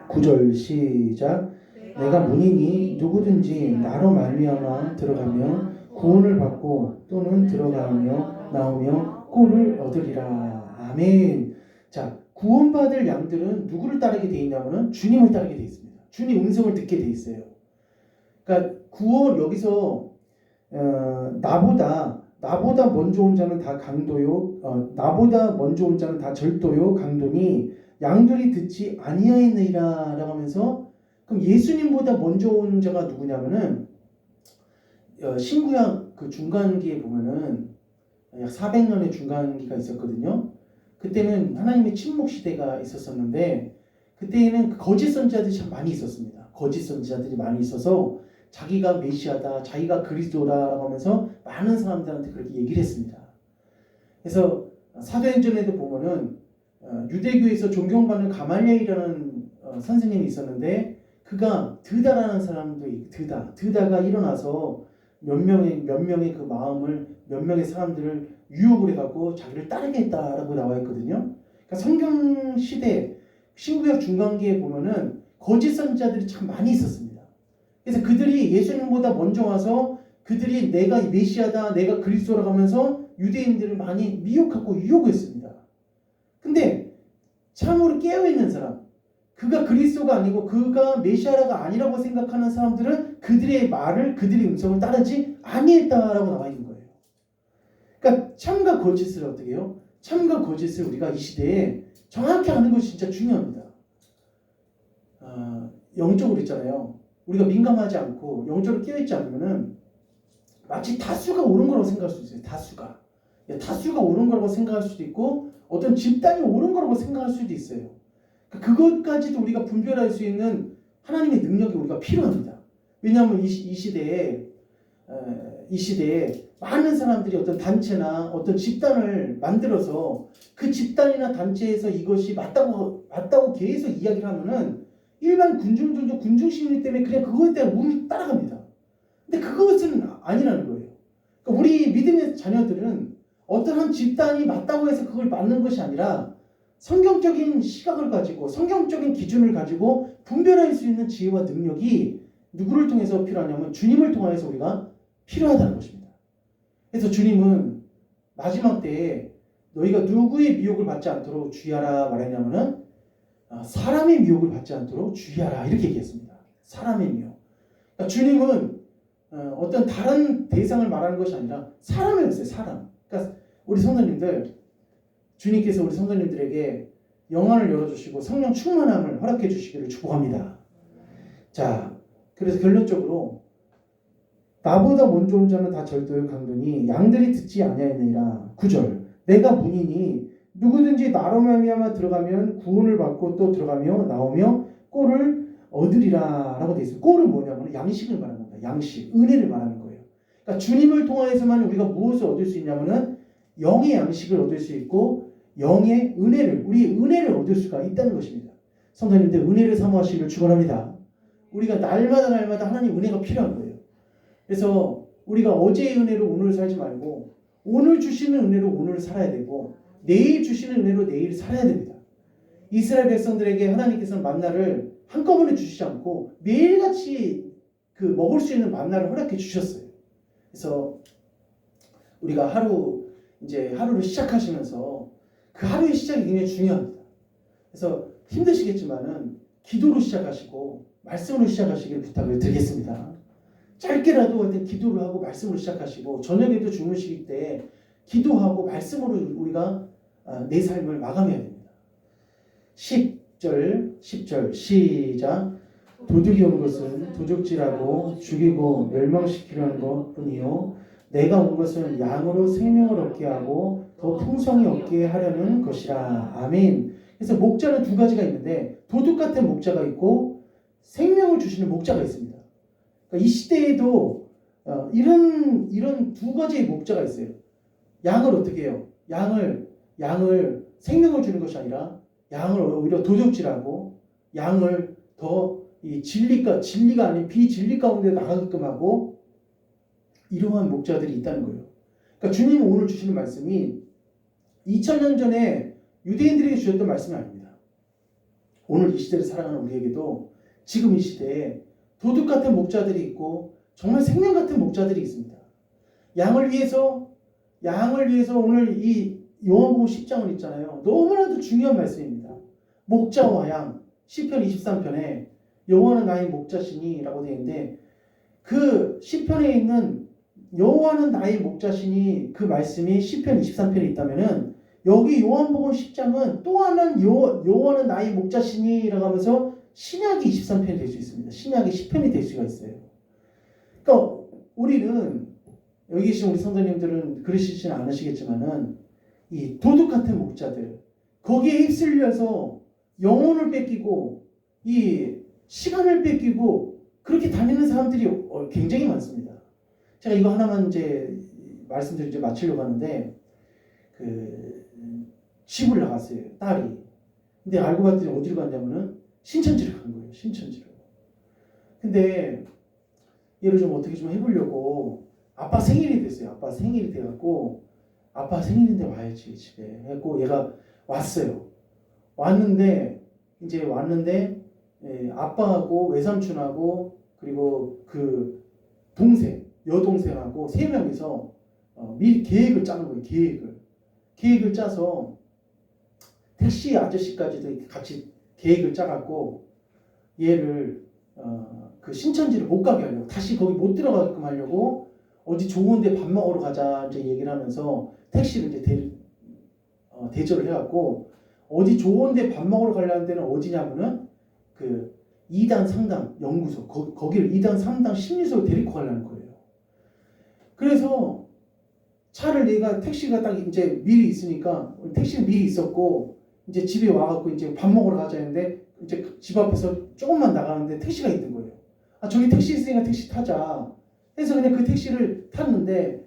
9절 시작. 내가 문이니 누구든지 나로 말미암아 들어가면 구원을 받고 또는 들어가며 나오며 꼴을 얻으리라. 아멘. 자, 구원받을 양들은 누구를 따르게 돼 있냐면은 주님을 따르게 돼 있습니다. 주님 음성을 듣게 돼 있어요. 그러니까 구원 여기서 나보다 먼저 온 자는 다 강도요. 나보다 먼저 온 자는 다 절도요. 강도니 양들이 듣지 아니하였느니라라고 하면서, 그럼 예수님보다 먼저 온 자가 누구냐면은 신구약 그 중간기에 보면은 약 400년의 중간기가 있었거든요. 그때는 하나님의 침묵 시대가 있었었는데 그때에는 거짓 선지자들이 참 많이 있었습니다. 거짓 선지자들이 많이 있어서 자기가 메시아다, 자기가 그리스도라고 하면서 많은 사람들한테 그렇게 얘기를 했습니다. 그래서 사도행전에도 보면은 유대교에서 존경받는 가말리엘이라는 선생님이 있었는데 그가 드다라는 사람도 드다가 일어나서 몇 명의 그 마음을, 몇 명의 사람들을 유혹을 해갖고 자기를 따르게 했다라고 나와 있거든요. 그러니까 성경 시대 신구약 중간기에 보면은 거짓 선지자들이 참 많이 있었습니다. 그래서 그들이 예수님보다 먼저 와서 그들이 내가 메시아다, 내가 그리스도라고 하면서 유대인들을 많이 미혹하고 유혹했습니다. 근데 참으로 깨어있는 사람, 그가 그리스도가 아니고 그가 메시아가 아니라고 생각하는 사람들은 그들의 말을, 그들의 음성을 따르지 아니했다라고 나와 있는 거예요. 그러니까 참과 거짓을 어떻게 해요? 참과 거짓을 우리가 이 시대에 정확히 아는 것이 진짜 중요합니다. 영적으로 있잖아요. 우리가 민감하지 않고 영적으로 깨어있지 않으면은 마치 다수가 옳은 거라고 생각할 수 있어요. 다수가 옳은 거라고 생각할 수도 있고 어떤 집단이 옳은 거라고 생각할 수도 있어요. 그것까지도 우리가 분별할 수 있는 하나님의 능력이 우리가 필요합니다. 왜냐하면 이 시대에 많은 사람들이 어떤 단체나 어떤 집단을 만들어서 그 집단이나 단체에서 이것이 맞다고 계속 이야기를 하면은 일반 군중들도 군중심리 때문에 그냥 그거에 대한 우를 따라갑니다. 근데 그것은 아니라는 거예요. 그러니까 우리 믿음의 자녀들은 어떤 한 집단이 맞다고 해서 그걸 맞는 것이 아니라 성경적인 시각을 가지고 성경적인 기준을 가지고 분별할 수 있는 지혜와 능력이 누구를 통해서 필요하냐면 주님을 통해서 우리가 필요하다는 것입니다. 그래서 주님은 마지막 때에 너희가 누구의 미혹을 받지 않도록 주의하라 말했냐면은 사람의 미혹을 받지 않도록 주의하라 이렇게 얘기했습니다. 사람의 미혹. 그러니까 주님은 어떤 다른 대상을 말하는 것이 아니라 사람이었어요. 사람. 그러니까 우리 성도님들 주님께서 우리 성도님들에게 영안을 열어주시고 성령 충만함을 허락해 주시기를 축복합니다. 자, 그래서 결론적으로 나보다 먼저 온 자는 다 절도요 강도니 양들이 듣지 아니하였느니라. 9절 내가 문이니 누구든지 나로 말미암아 들어가면 구원을 받고 또 들어가며 나오며 꼴을 얻으리라 라고 되어 있어요. 꼴은 뭐냐면 양식을 말하는 겁니다. 양식, 은혜를 말하는 거예요. 그러니까 주님을 통해서만 우리가 무엇을 얻을 수 있냐면은 영의 양식을 얻을 수 있고 영의 은혜를, 우리 은혜를 얻을 수가 있다는 것입니다. 성도님들 은혜를 사모하시기를 축원합니다. 우리가 날마다 하나님 은혜가 필요한 거예요. 그래서 우리가 어제의 은혜로 오늘 살지 말고 오늘 주시는 은혜로 오늘 살아야 되고 내일 주시는 은혜로 내일 살아야 됩니다. 이스라엘 백성들에게 하나님께서는 만나를 한꺼번에 주시지 않고 매일같이 그 먹을 수 있는 만나를 허락해 주셨어요. 그래서 우리가 하루를 시작하시면서 그 하루의 시작이 굉장히 중요합니다. 그래서 힘드시겠지만은 기도로 시작하시고 말씀으로 시작하시길 부탁을 드리겠습니다. 짧게라도 기도를 하고 말씀으로 시작하시고 저녁에도 주무시기 때 기도하고 말씀으로 우리가 내 삶을 마감해야 됩니다. 10절 시작. 도둑이 온 것은 도둑질하고 죽이고 멸망시키려는 것뿐이요 내가 온 것은 양으로 생명을 얻게 하고 더 풍성히 얻게 하려는 것이라. 아멘. 그래서 목자는 두 가지가 있는데 도둑 같은 목자가 있고 생명을 주시는 목자가 있습니다. 그러니까 이 시대에도 이런 두 가지의 목자가 있어요. 양을 어떻게 해요? 양을 생명을 주는 것이 아니라 양을 오히려 도둑질하고 양을 더 이 진리가 아닌 비진리 가운데 나가게끔 하고 이러한 목자들이 있다는 거예요. 그러니까 주님이 오늘 주시는 말씀이 2000년 전에 유대인들에게 주셨던 말씀이 아닙니다. 오늘 이 시대를 살아가는 우리에게도 지금 이 시대에 도둑 같은 목자들이 있고 정말 생명 같은 목자들이 있습니다. 양을 위해서 오늘 이 요한복음 10장을 있잖아요. 너무나도 중요한 말씀입니다. 목자와 양, 시편 23편에 여호와는 나의 목자시니 라고 되어 있는데 그 시편에 있는 여호와는 나의 목자시니 그 말씀이 시편 23편에 있다면은 여기 요한복음 10장은 또 하나는 여호와는 나의 목자시니 라고 하면서 신약이 23편이 될 수 있습니다. 신약이 10편이 될 수가 있어요. 그러니까 우리는 여기 계신 우리 성도님들은 그러시지는 않으시겠지만은 이 도둑 같은 목자들 거기에 휩쓸려서 영혼을 뺏기고 이 시간을 뺏기고 그렇게 다니는 사람들이 굉장히 많습니다. 제가 이거 하나만 이제 말씀드리고 마치려고 하는데 집을 나갔어요. 딸이. 근데 알고 봤더니 어디로 갔냐면은 신천지를 간 거예요. 신천지로. 근데 얘를 좀 어떻게 좀 해보려고 아빠 생일이 됐어요. 아빠 생일이 돼갖고 아빠 생일인데 와야지 집에 해갖고 얘가 왔어요. 왔는데 아빠하고 외삼촌하고 그리고 그 여동생하고 3명이서 미리 계획을 짜는 거예요. 계획을 짜서 택시 아저씨까지도 같이 계획을 짜갖고 얘를 그 신천지를 못 가게 하려고 다시 거기 못 들어가게끔 하려고 어디 좋은데 밥 먹으러 가자 이제 얘기를 하면서 택시를 이제 대절을 해갖고 어디 좋은데 밥 먹으러 가려는 데는 어디냐면은 그 2단 상담 연구소 거기를 2단 3단 심리소로 데리고 가려는 거예요. 그래서 택시가 딱 이제 미리 있으니까 택시는 미리 있었고 이제 집에 와갖고 이제 밥 먹으러 가자 했는데 이제 집 앞에서 조금만 나가는데 택시가 있는 거예요. 저기 택시 있으니까 택시 타자 해서 그냥 그 택시를 탔는데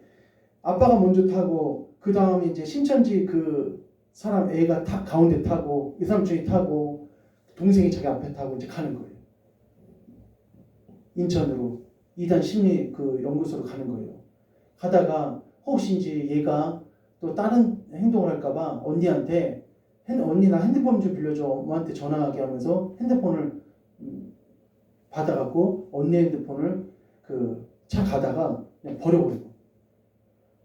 아빠가 먼저 타고 그 다음에 이제 신천지 그 사람 애가 가운데 타고 외삼촌이 타고 동생이 자기 앞에 타고 이제 가는 거예요. 인천으로 2단 심리 그 연구소로 가는 거예요. 가다가 혹시 이제 얘가 또 다른 행동을 할까봐 언니한테 언니 나 핸드폰 좀 빌려줘. 엄마한테 전화하게 하면서 핸드폰을 받아갖고 언니 핸드폰을 그 차 가다가 그냥 버려버리고.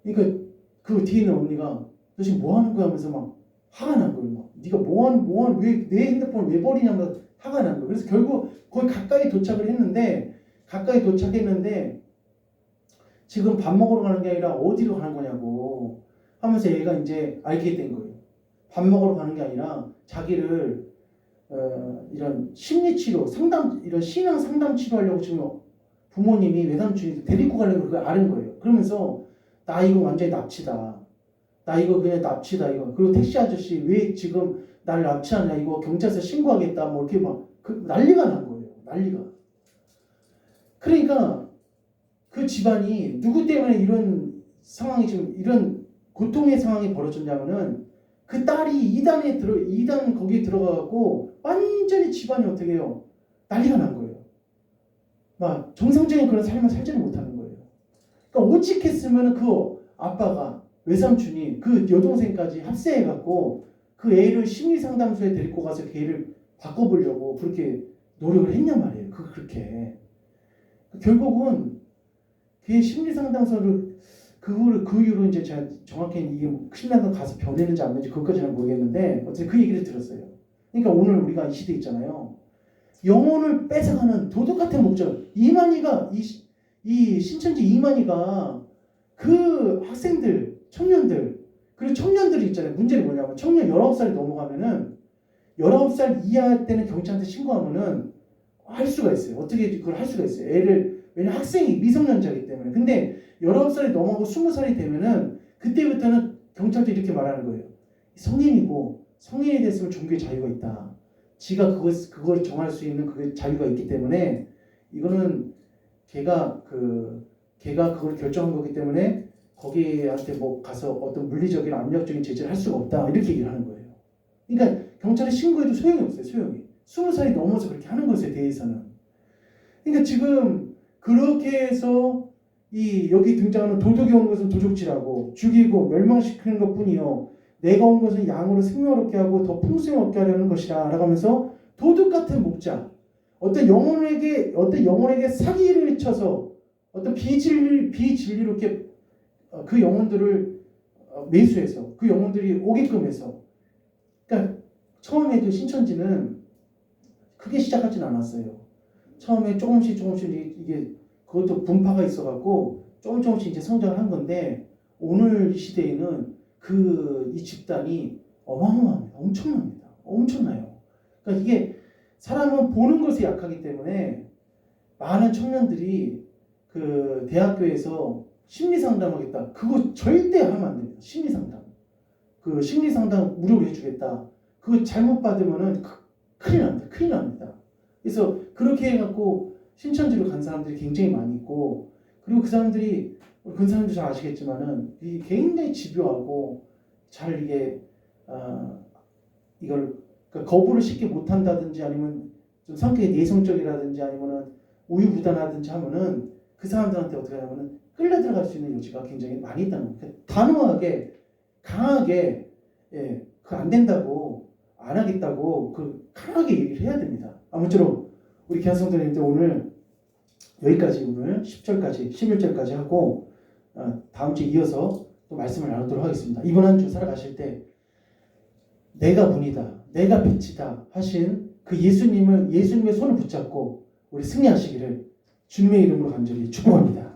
그러니까 그 뒤에 있는 언니가 너 지금 뭐 하는 거야 하면서 막 화가 난 거예요. 막 네가 뭐하는 왜 내 핸드폰을 왜 버리냐면서 화가 난 거예요. 그래서 결국 거의 가까이 도착했는데 지금 밥 먹으러 가는 게 아니라 어디로 가는 거냐고 하면서 얘가 이제 알게 된 거예요. 밥 먹으러 가는 게 아니라 자기를 이런 심리치료 이런 신앙 상담 치료하려고 지금 부모님이 외삼촌이 데리고 가려고 그걸 아는 거예요. 그러면서 나 이거 완전히 납치다. 나 이거 그냥 납치다 이거. 그리고 택시 아저씨 왜 지금 날 납치하냐 이거 경찰서 신고하겠다 뭐 이렇게 막 난리가 난 거예요. 난리가. 그러니까 그 집안이 누구 때문에 이런 상황이 지금 이런 고통의 상황이 벌어졌냐면은 그 딸이 이단 거기에 들어가갖고 완전히 집안이 어떻게 해요? 난리가 난 거예요. 막 정상적인 그런 삶을 살지는 못하는 거예요. 그러니까 오직했으면 그 아빠가 외삼촌이 그 여동생까지 합세해갖고 그 애를 심리상담소에 데리고 가서 그 애를 바꿔보려고 그렇게 노력을 했냔 말이에요. 그렇게 결국은 그 심리상담소를 그 이후로 이제 제가 정확히 이게 심리상담 가서 변했는지 안 변했는지 그것까지는 모르겠는데 어쨌든 그 얘기를 들었어요. 그러니까 오늘 우리가 이 시대 있잖아요. 영혼을 뺏어가는 도둑 같은 목적. 이만희가 이 신천지 이만희가 그 학생들, 청년들 그리고 청년들이 있잖아요. 문제는 뭐냐면 청년 19살이 넘어가면은 19살 이하 때는 경찰한테 신고하면은 할 수가 있어요. 어떻게 그걸 할 수가 있어요. 왜냐면 학생이 미성년자이기 때문에. 근데 19살이 넘어가고 20살이 되면은 그때부터는 경찰도 이렇게 말하는 거예요. 성인이고 성인이 됐으면 종교의 자유가 있다. 지가 그걸 정할 수 있는 그 자유가 있기 때문에 이거는 걔가 그걸 결정한 거기 때문에 거기한테 뭐 가서 어떤 물리적인 압력적인 제재를 할 수가 없다. 이렇게 얘기를 하는 거예요. 그러니까 경찰에 신고해도 소용이 없어요. 소용이. 20살이 넘어서 그렇게 하는 것에 대해서는. 그러니까 지금 그렇게 해서 여기 등장하는 도둑이 온 것은 도둑질하고 죽이고 멸망시키는 것뿐이요. 내가 온 것은 양으로 생명을 얻게 하고 더 풍성을 얻게 하려는 것이라 라고 하면서 도둑 같은 목자. 어떤 영혼에게 사기를 쳐서 어떤 비진리로 이렇게 그 영혼들을 매수해서 그 영혼들이 오게끔 해서. 그러니까 처음에 그 신천지는 크게 시작하진 않았어요. 처음에 조금씩 이게 그것도 분파가 있어갖고 조금씩 이제 성장을 한 건데 오늘 이 시대에는 이 집단이 어마어마합니다. 엄청나요. 그러니까 이게 사람은 보는 것에 약하기 때문에 많은 청년들이 그 대학교에서 심리상담하겠다. 그거 절대 하면 안 됩니다. 심리상담 무료로 해주겠다. 그거 잘못 받으면은 큰일 납니다. 그래서 그렇게 해갖고 신천지로 간 사람들이 굉장히 많이 있고, 그리고 그 사람들이 근사님도 잘 아시겠지만은 굉장히 집요하고 잘 이게 이걸 그러니까 거부를 쉽게 못한다든지 아니면 좀 성격이 내성적이라든지 아니면은 우유부단하든지 하면은 그 사람들한테 어떻게 하냐면은 끌려 들어갈 수 있는 여지가 굉장히 많이 있다는 거예요. 단호하게 강하게 그 안 된다고 안 하겠다고 강하게 얘기를 해야 됩니다. 아무쪼록 우리 귀한 성도님들 오늘 여기까지 오늘 10절까지 11절까지 하고 다음 주에 이어서 또 말씀을 나누도록 하겠습니다. 이번 한 주 살아가실 때 내가 분이다, 내가 빛이다 하신 그 예수님의 손을 붙잡고 우리 승리하시기를 주님의 이름으로 간절히 축복합니다.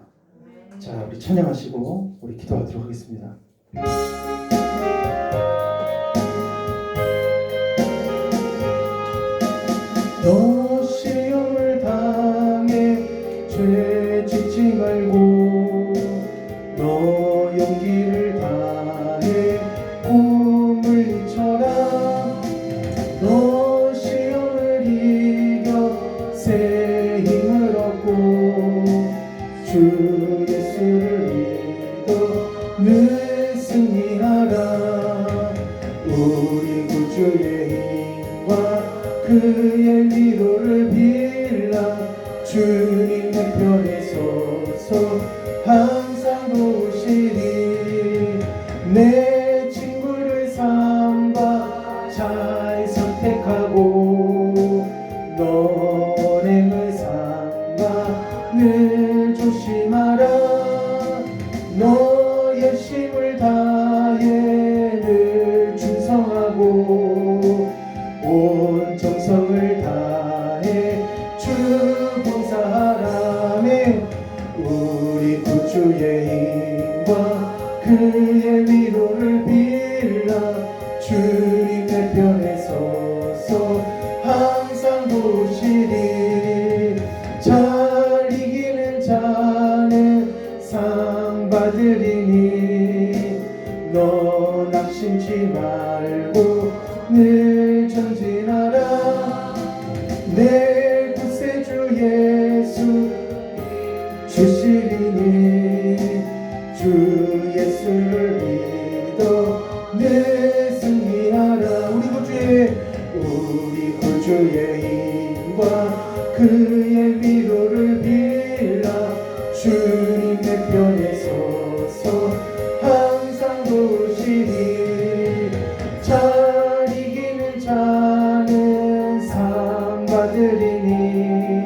자, 우리 찬양하시고 우리 기도하도록 하겠습니다. 너 시험을 당해 죄 짓지 말고 너 용기를 다해 꿈을 이쳐라. 너 시험을 이겨 새 힘을 얻고 주 예수를 믿어 늘 승리하라. 우리 구주의 힘과 그의 위로를 빌라. 주님의 편에 서서 항상 도우시리. 내 친구를 삼가 늘 조심하라. 너의 힘을 다해 늘 충성하고 온 정성을 다해 주 봉사하라매. 우리 구주의 힘과 그의 위로를 빌라. 주님 내 편에 서서 항상 보시리. 잘 이기는 자는 상 받으리니. 너 낙심치 말고 늘 전진하라. 내 구세주 예수 주시리니. 주 예수를 믿어 늘 승리하라. 우리 구주의 힘과 그의 위로를 빌라. 주님 내 편에 서서 항상 보시리. 잘 이기는 자는 상 받으리니.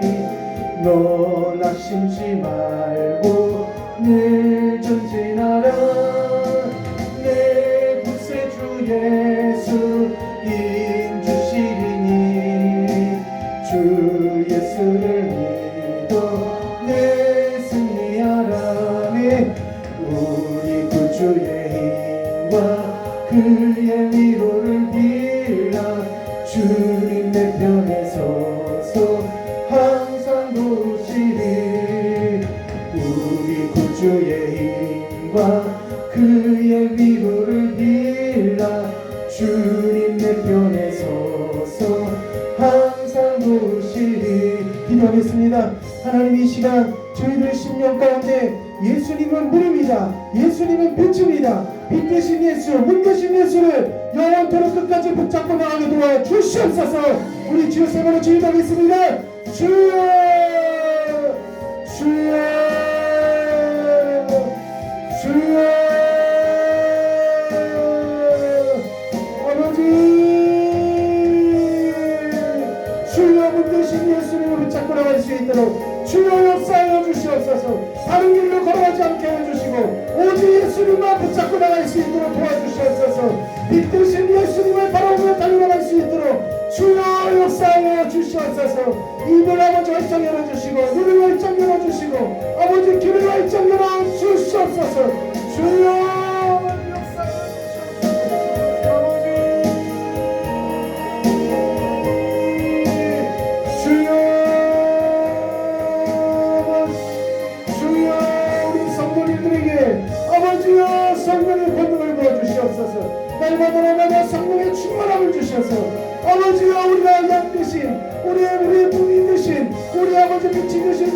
너 낙심치 말고 늘 전진하라. 내 구세주 예수 인주시리니. 주 예수를 믿어 내 승리하라네. 우리 구주의 힘과 그의 위로를 빌라. 주님 내 편에 서서 항상 보시리. 우리 구주의 힘과 그의 위로를 빌라. 주님 내 편에 서서 항상 보시리. 기도하겠습니다. 하나님, 이 시간 저희들의 심령 가운데 예수님은 물입니다. 예수님은 빛입니다. 빛 대신 예수, 문 대신 예수를 영원토록 끝까지 붙잡고 나가게 도와 주시옵소서. 우리 주여 세번을 기도하겠습니다. 주여, 주여, 주여. 아버지, 주여, 문 대신 예수님을 붙잡고 나갈 수 있도록 주여 역사하여 주시옵소서. 다른 길로 걸어가지 않게 해주시고 오직 예수님만 붙잡고 나갈 수 있도록 도와주시옵소서. 빛 대신 예수님을 바라보며 달려나갈 수 있도록 주여 역사하여 주시옵소서. 입을 아버지 활짝 열어주시고 눈을 활짝 열어주시고 아버지 귀를 활짝 열어주시옵소서. 주여 성령의 권능을 부어주시옵소서. 날마다 날마다 성령의 충만함을 주셔서 아버지와 우리가 양 대신 우리의 분인 대신 우리 아버지 빛이 되신